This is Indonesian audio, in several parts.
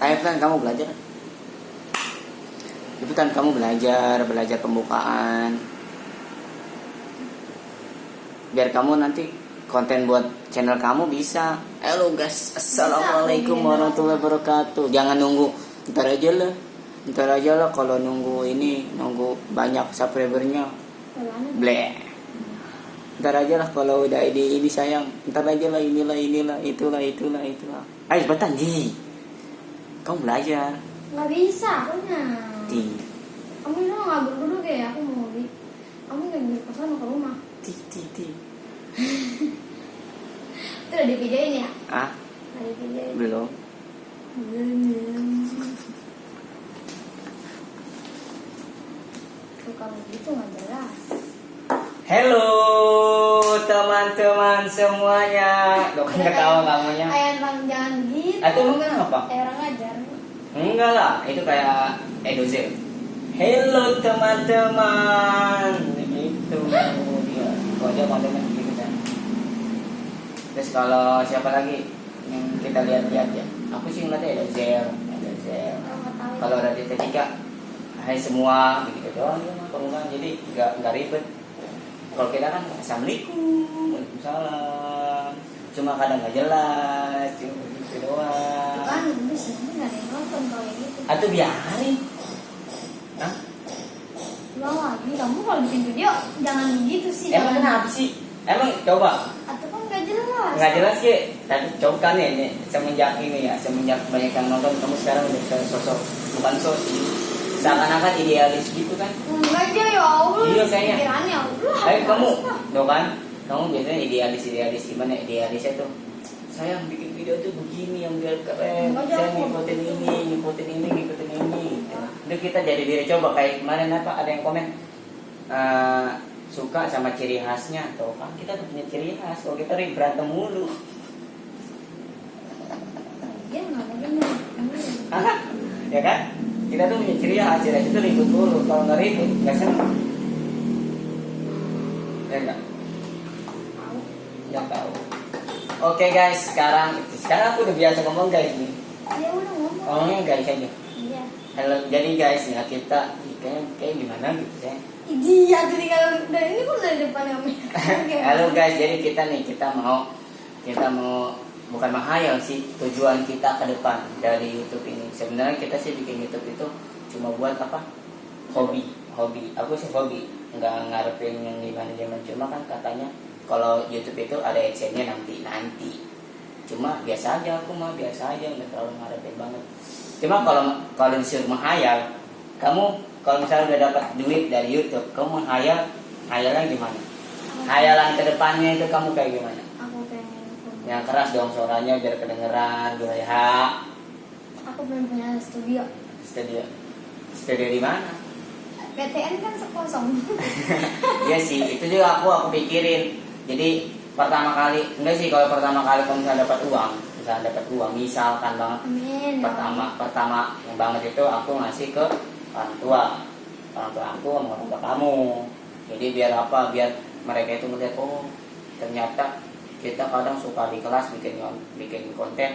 Cepetan kamu belajar. Cepetan kamu belajar pembukaan. Biar kamu nanti konten buat channel kamu bisa. Halo guys, assalamualaikum warahmatullahi wabarakatuh. Jangan nunggu ntar aja lah kalau nunggu banyak subscribernya. Bleh. Ntar aja lah kalau udah ini sayang. Ntar aja lah inilah itulah. Ayo cepetan Ji. Kamu belajar. Nggak bisa, punya. Kamu itu ngabur dulu kayak aku mau beli. Kamu nggak beli kosan ke rumah. Ti. Itu udah divideoin ya? Ah? Udah divideoin. Belum. Tuh kamu gitu nggak jelas. Halo teman-teman semuanya. Dok ketawa kamunya. Kayak jangan gitu. Itu mungkin apa? Kayak orang ngajar. Enggak lah, itu kayak Edozel. Hello teman-teman. Itu dia. Kok aja kontennya gitu kan. Terus kalau siapa lagi yang kita lihat-lihat ya? Aku sih ngeliatnya Edozel. Kalau Radit Ketika, hai semua, gitu doang ya, pengumuman. Jadi nggak ribet. Kalau kita kan assalamualaikum, waalaikumsalam. Cuma kadang nggak jelas, cuma gitu doang. Kan bisa nggak ada yang nonton kalau yang gitu. Atau biarin. Hah? Ulang lagi, kamu kalau bikin video jangan gitu sih. Emang kenapa sih? Emang coba. Atau kan nggak jelas. Nggak jelas ya. Tapi coba kan ya, semenjak banyak yang nonton, kamu sekarang udah sosok bukan sosok. Seakan-akan idealis gitu kan? Enggak aja ya Allah. Iya kayaknya. Pikirannya Allah. Ayo kamu, do kan? Kamu biasanya idealis gimana? Idealisnya tuh, saya bikin video tuh begini yang biar keren. Saya ngikutin ini. Udah kita jadi diri coba kayak kemarin ada yang komen suka sama ciri khasnya, tuh kan kita tuh punya ciri khas. Kalau kita berantem mulu. Iya nggak benar. Ya kan? Kita tuh punya ciri khas itu ribut dulu. Kalau nggak ribut nggak senang. Ya nggak? Nggak tahu. Oke guys, sekarang aku udah biasa ngomong guys nih. Dia udah ngomong. Ngomongnya guys aja. Iya. Halo, jadi guys ya kita kayak gimana gitu saya. Iya, jadi kalau dari ini pun dari depan kamera. Halo guys, jadi kita mau bukan menghayal sih tujuan kita ke depan dari YouTube ini. Sebenarnya kita sih bikin YouTube itu cuma buat apa? Hobi. Aku sih hobi, nggak ngarepin yang gimana cuma kan katanya kalau YouTube itu ada AdSense-nya nanti. Cuma biasa aja, aku mah biasa aja, nggak terlalu ngarepin banget. Cuma kalau disuruh menghayal, kamu kalau misalnya udah dapat duit dari YouTube, kamu hayalnya gimana? Hayalan ke depannya itu kamu kayak gimana? Yang keras dong suaranya biar kedengeran gitu ya. Aku belum punya studio. Studio di mana? PTN kan sekosong. Iya sih, itu juga aku pikirin. Jadi pertama kali kamu misalnya dapat uang, misalkan banget. Amin. Pertama yang banget itu aku ngasih ke orang tua aku sama orang tua kamu. Jadi biar mereka itu melihat, oh ternyata kita kadang suka di kelas bikin konten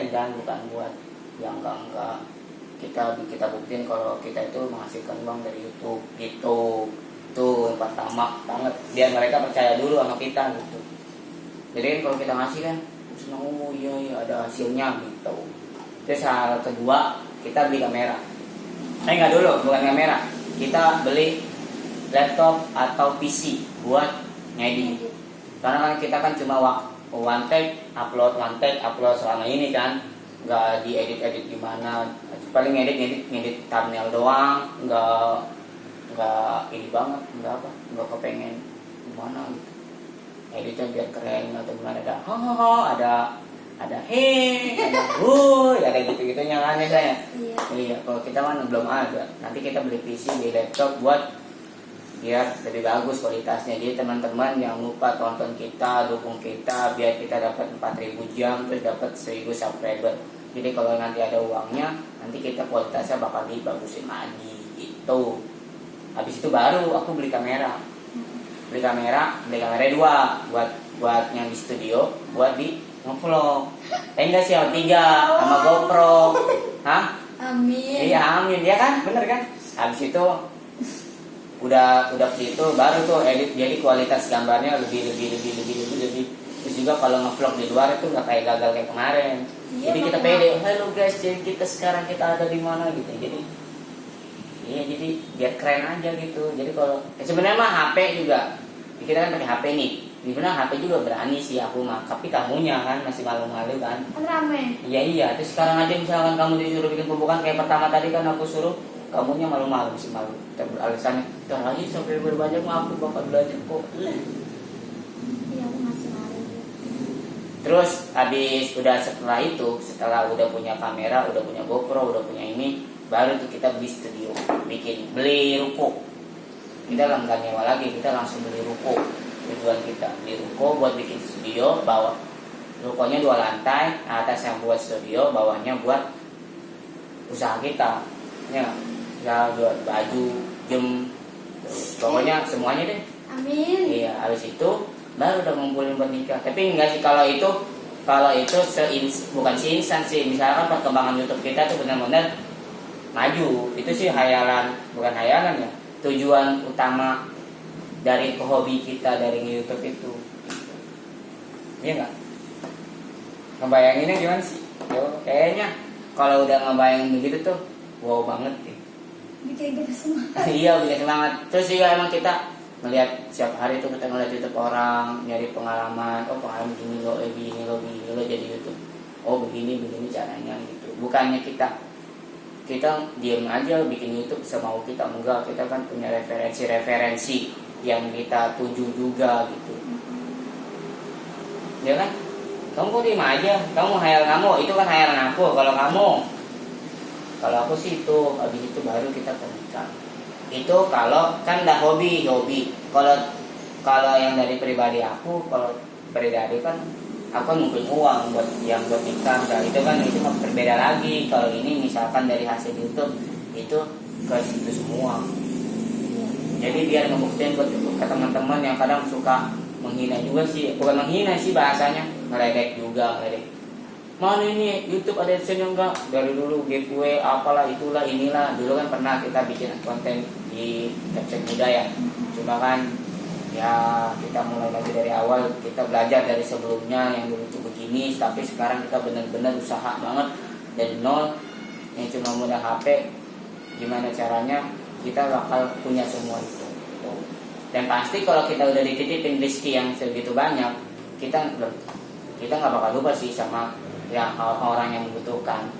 kan, bukan buat yang enggak kita buktiin kalau kita itu menghasilkan uang dari YouTube gitu. Itu yang pertama banget, biar mereka percaya dulu sama kita gitu. Jadi kalau kita ngasih kan senang, oh iya ada hasilnya gitu. Terus hal kedua, kita beli kamera. Bukan kamera, kita beli laptop atau PC buat ngedit. Karena kan kita kan cuma one take upload selama ini kan, nggak diedit gimana, paling ngedit thumbnail doang, nggak ini banget, nggak kepengen gimana gitu, editnya biar keren atau gimana, ada gitu-gitunya kan ya saya. Iya, kalau kita kan belum ada, nanti kita beli PC, beli laptop buat biar lebih bagus kualitasnya. Jadi teman-teman jangan lupa tonton kita, dukung kita biar kita dapat 4.000 jam terus dapat 1.000 subscriber. Jadi kalau nanti ada uangnya, nanti kita kualitasnya bakal dibagusin lagi gitu. Habis itu baru aku beli kamera. Beli kamera 2 buat yang di studio, buat di ngevlog. Enggak sih, 3 sama GoPro. situ udah situ baru tuh edit, jadi kualitas gambarnya lebih. Terus juga kalau ngevlog di luar itu nggak kayak gagal kayak kemarin. Iya, Jadi kita makanya. pede, halo guys, jadi kita sekarang kita ada di mana gitu. Jadi iya, jadi biar keren aja gitu. Jadi kalau sebenarnya mah HP juga kita kan pakai HP nih. Sebenarnya HP juga berani sih aku mah, tapi kamunya kan masih malu-malu kan. Kan rame. Iya. Terus sekarang aja misalkan kamu disuruh bikin pembukaan kayak pertama tadi kan aku suruh, kamunya malu-malu, masih malu. Terus alasannya, "Ntar lagi sampai berbanyak mah aku bakal belajar kok." Iya, aku masih malu. Terus setelah udah punya kamera, udah punya GoPro, udah punya ini, baru tuh kita beli studio, beli ruko. Kita nggak nyewa lagi, kita langsung beli ruko. Tujuan kita beli ruko buat bikin studio, bawah rukonya 2 lantai, atas yang buat studio, bawahnya buat usaha kita. Ya buat baju, jam, terus pokoknya semuanya deh. Amin. Iya, habis itu baru udah ngumpulin buat nikah. Tapi enggak sih kalau itu bukan seinstan sih. Misalkan perkembangan YouTube kita tuh benar-benar maju. Itu sih hayalan, bukan hayalan ya. Tujuan utama dari hobi kita dari YouTube itu. Iya enggak? Ngebayanginnya gimana sih? Yo, kayaknya kalau udah ngebayangin begitu tuh wow banget sih. Bikin kita semangat. Iya, bikin semangat. Terus juga emang kita melihat setiap hari tuh kita ngeliat YouTube orang, nyari pengalaman. Oh, pengalaman gini lo, begini lo jadi YouTube. Oh, begini caranya gitu. Bukannya kita diam aja bikin YouTube semau kita, enggak. Kita kan punya referensi yang kita tuju juga gitu. Ya kan? Kamu kok diem aja? Kamu hayal kamu, itu kan hayalan aku. Kalau aku sih itu, habis itu baru kita nikah. Itu kalau kan udah hobi. Kalau yang dari pribadi aku, kalau pribadi kan aku ngumpulin uang buat nikah. Nah, itu mah berbeda lagi. Kalau ini misalkan dari hasil YouTube itu ke situ semua. Jadi biar ngebuktiin buat ke teman-teman yang kadang suka menghina juga sih, bukan menghina sih bahasanya, ngeledek. Mana ini YouTube ada adsense enggak? Dari dulu giveaway apalah itulah inilah. Dulu kan pernah kita bikin konten di Capsek Muda ya. Cuma kan ya kita mulai lagi dari awal, kita belajar dari sebelumnya yang dulu itu begini, tapi sekarang kita benar-benar usaha banget dari nol. Yang cuma modal HP, gimana caranya kita bakal punya semua itu. Dan pasti kalau kita udah dititipin rezeki yang segitu banyak, kita nggak bakal lupa sih sama yang orang yang membutuhkan.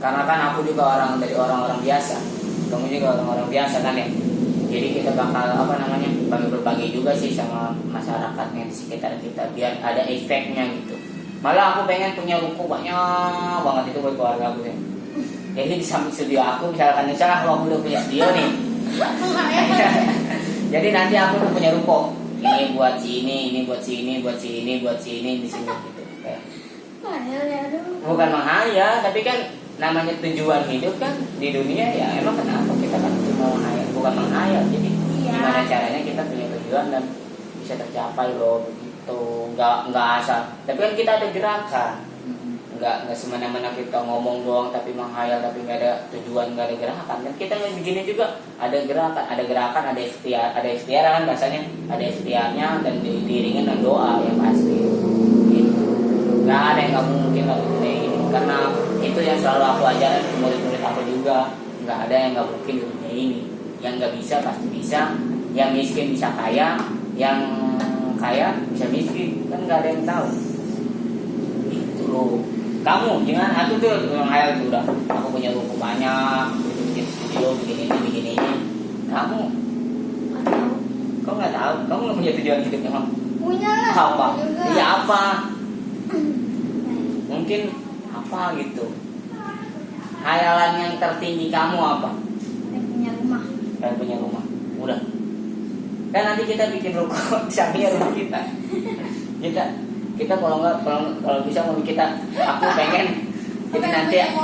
Karena kan aku juga dari orang-orang biasa, kamu juga orang-orang biasa kan ya. Jadi kita bakal berbagi juga sih sama masyarakat yang di sekitar kita, biar ada efeknya gitu. Malah aku pengen punya ruko banyak banget itu buat keluarga aku ya. Jadi di samping studio aku, misalkan kalau aku udah punya studio nih, jadi nanti aku tuh punya ruko. Ini buat sini, ini buat sini, buat sini, buat sini, di sini gitu. Kayak Mahal ya, aduh. bukan menghayal, tapi kan namanya tujuan hidup kan di dunia ya. Emang kenapa kita kan cuma menghayal, bukan menghayal. Jadi gimana caranya kita punya tujuan dan bisa tercapai loh begitu. Nggak asal. Tapi kan kita ada gerakan. Nggak semena-mena kita ngomong doang tapi menghayal tapi nggak ada tujuan, nggak ada gerakan. Dan kita begini juga ada gerakan, ada ikhtiar kan bahasanya, ada ikhtiarnya dan diiringin dengan doa yang pasti. Nggak ada yang nggak mungkin lah kayak gini, karena itu yang selalu aku ajarin ke murid-murid aku juga. Nggak ada yang nggak mungkin di dunia ini. Yang nggak bisa pasti bisa, yang miskin bisa kaya, yang kaya bisa miskin, kan nggak ada yang tahu. Itu loh. Kamu jangan, aku tuh menghayal tuh udah, aku punya ruko banyak, bikin studio, bikin ini. Kamu nggak tahu, kamu nggak punya tujuan hidup emang? Punya lah. Apa? Juga. Iya apa? Mungkin apa gitu? Hayalan yang tertinggi kamu apa? Pengen punya rumah. Udah. Kan nanti kita bikin ruko di samping rumah kita. Kita kalau bisa mau aku pengen. Jadi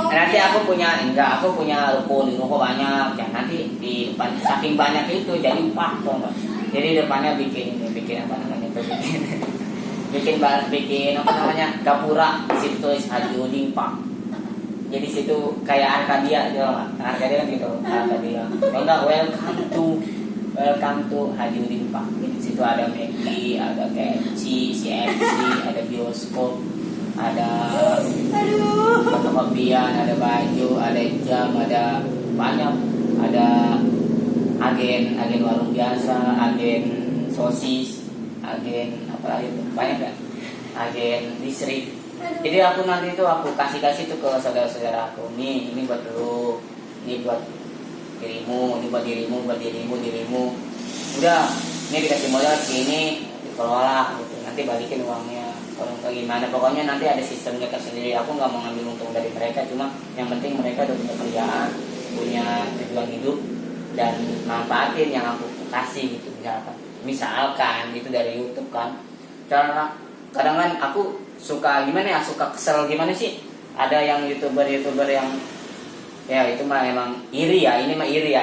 nanti aku punya ruko di ruko banyak. Ya nanti di depan saking banyak itu jadi 4 enggak. Jadi depannya bikin apa namanya tuh bikin gapura, di situ tulis Haji Udin Pak. Jadi situ itu kayak Arkadia gitu nggak? Arkadia kan gitu, Arkadia. Kalau nggak welcome to Hajiudin Pak. Di situ ada McD, ada KFC, CFC, ada bioskop, ada fotokopian, ada baju, ada jam, ada banyak, ada agen warung biasa, agen sosis, agen apa lagi tuh, banyak kan? Agen listrik. Jadi aku nanti tuh aku kasih tuh ke saudara-saudara aku. Nih, ini buat lu, ini buat dirimu, ini buat dirimu. Udah, ini dikasih modal sini, dikelola gitu. Nanti balikin uangnya. Kalau kayak gimana, pokoknya nanti ada sistemnya tersendiri. Aku nggak mau ngambil untung dari mereka, cuma yang penting mereka udah punya kerjaan, punya tujuan hidup, dan manfaatin yang aku kasih gitu. Misalkan gitu dari YouTube kan. Karena kadang kan aku suka gimana ya, suka kesel gimana sih, ada yang youtuber yang ya itu mah emang iri ya, ini mah iri,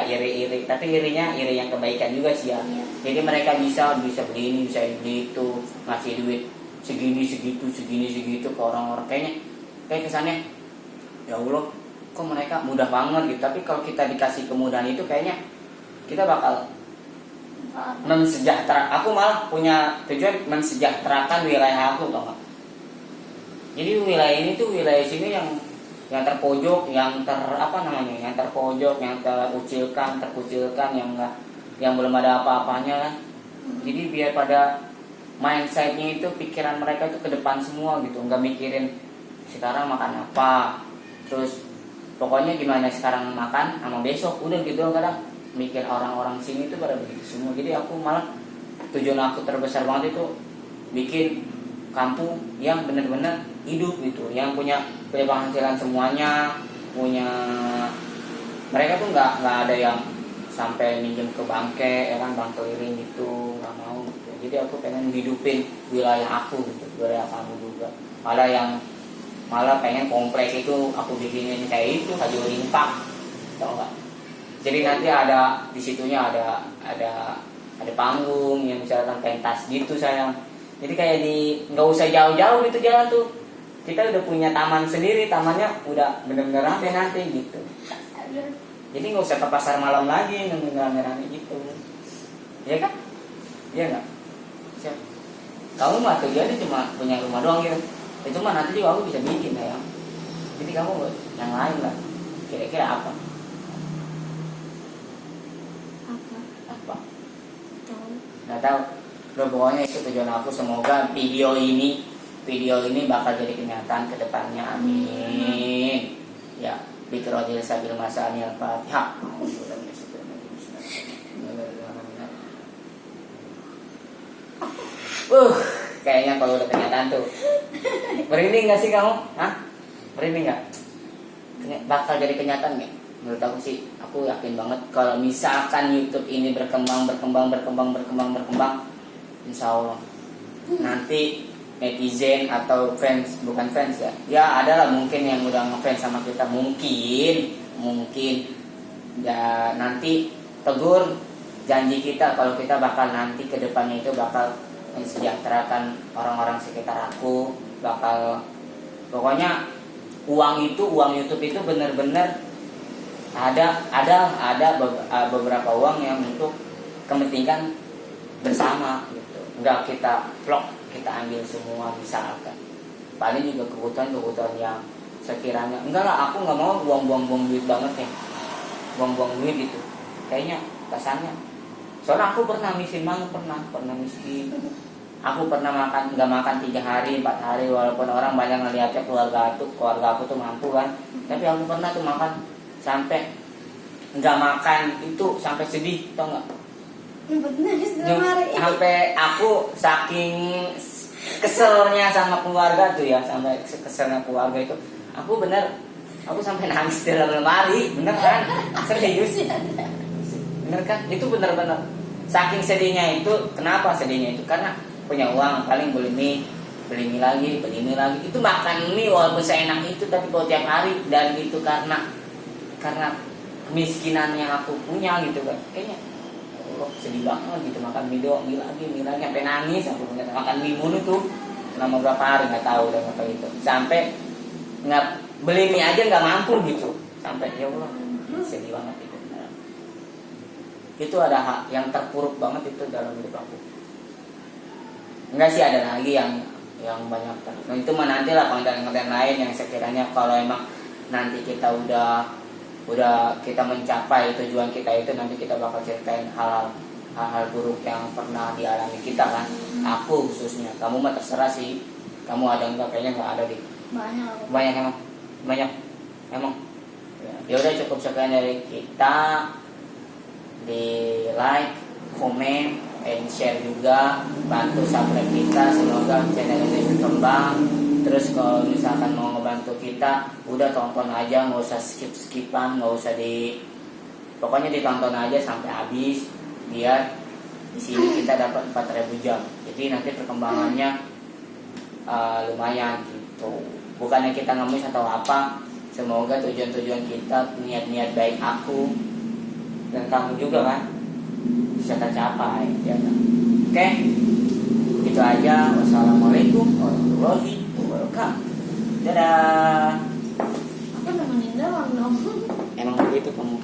tapi irinya iri yang kebaikan juga sih ya. Jadi mereka bisa beli ini, bisa beli itu, ngasih duit segini segitu ke orang-orang, kayak kesannya ya Allah kok mereka mudah banget gitu. Tapi kalau kita dikasih kemudahan itu kayaknya kita bakal aku malah punya tujuan mensejahterakan wilayah aku, tau gak? Jadi wilayah ini tuh wilayah sini yang terpojok, yang terpojok, yang terkucilkan, yang belum ada apa-apanya kan. Jadi biar pada mindsetnya itu, pikiran mereka itu ke depan semua gitu, nggak mikirin sekarang makan apa, terus pokoknya gimana sekarang makan sama besok udah gitu. Kadang mikir orang-orang sini itu pada begitu semua. Jadi aku malah tujuan aku terbesar banget itu bikin kampung yang benar-benar hidup gitu, yang punya penghasilan semuanya, mereka tuh nggak ada yang sampai minjem ke bangke, ya kan, bank keliling gitu, nggak mau gitu. Jadi aku pengen hidupin wilayah aku gitu, wilayah kamu juga. Malah pengen kompleks itu aku bikinin kayak itu Hajiudin Pak, tau nggak? Jadi nanti ada di situnya ada panggung yang misalkan pentas gitu sayang. Jadi kayak nggak usah jauh-jauh gitu jalan tuh. Kita udah punya taman sendiri, tamannya udah bener-bener rame nanti gitu. Jadi nggak usah ke pasar malam lagi, nunggu rame-rame gitu. Iya kan? Iya nggak? Siap. Kamu mah tujuannya cuma punya rumah doang gitu. Itu mah nanti juga aku bisa bikin ya. Jadi kamu yang lain lah. Kira-kira apa? Nggak tahu. Loh, pokoknya itu tujuan aku. Semoga video ini bakal jadi kenyataan ke depannya. Amin. Ya, bikrojil sabil masanil Fatihah. Kayaknya kalau udah kenyataan tuh merinding nggak sih kamu? Hah? Merinding nggak? Bakal jadi kenyataan nggak? Menurut aku sih, aku yakin banget kalau misalkan YouTube ini berkembang, insya Allah nanti netizen atau fans, bukan fans ya adalah mungkin yang udah ngefans sama kita, mungkin ya nanti tegur janji kita kalau kita bakal nanti ke depannya itu bakal mensejahterakan orang-orang sekitar aku, bakal pokoknya uang YouTube itu benar-benar ada beberapa uang yang untuk kepentingan bersama gitu. Enggak kita vlog, kita ambil semua misalkan. Paling juga kebutuhan yang sekiranya enggak lah, aku nggak mau buang-buang duit banget ya. Buang-buang duit gitu. Kayaknya kesannya. Soalnya aku pernah miskin banget, pernah miskin. Aku pernah nggak makan 3 hari, 4 hari, walaupun orang banyak ngeliatnya keluarga aku tuh mampu kan. Tapi aku pernah tuh makan sampai nggak makan itu sampai sedih, tau nggak? Sampai aku saking keselnya sama keluarga tuh ya, sampai keselnya keluarga itu, aku sampai nangis di dalam lemari, bener kan? Serius, bener kan? Itu bener-bener saking sedihnya itu. Kenapa sedihnya itu? Karena punya uang paling beli mie lagi, itu makan mie walaupun seenak itu, tapi kalau tiap hari, dan itu karena kemiskinan yang aku punya gitu kan. Kayaknya sedih banget gitu, makan mie lagi sampai nangis aku. Makan mie mulu tuh selama berapa hari nggak tahu udah apa itu, sampai beli mie aja nggak mampu gitu. Sampai ya Allah, sedih banget itu. Itu ada hak yang terpuruk banget itu dalam hidup aku. Enggak sih, ada lagi yang banyak. Nah, itu mah nantilah konten-konten lain yang sekiranya kalau emang nanti kita udah kita mencapai tujuan kita itu, nanti kita bakal ceritain hal-hal buruk yang pernah dialami kita kan. Aku khususnya, kamu mah terserah sih. Kamu ada enggak? Kayaknya nggak ada deh. Banyak. Emang. Ya udah, cukup sekian dari kita. Di like, komen, and share juga, bantu subscribe kita, semoga channel ini berkembang. Terus kalau misalkan mau ngebantu kita, udah tonton aja, nggak usah skip-skipan, nggak usah pokoknya ditonton aja sampai habis, biar di sini kita dapat 4.000 jam. Jadi nanti perkembangannya lumayan gitu. Bukannya kita ngemis atau apa, semoga tujuan-tujuan kita, niat-niat baik aku dan kamu juga kan bisa tercapai ya kan? Oke, itu aja. Wassalamualaikum warahmatullahi wabarakatuh. Dadah. Aku nemenin doang dong. Emang begitu kamu.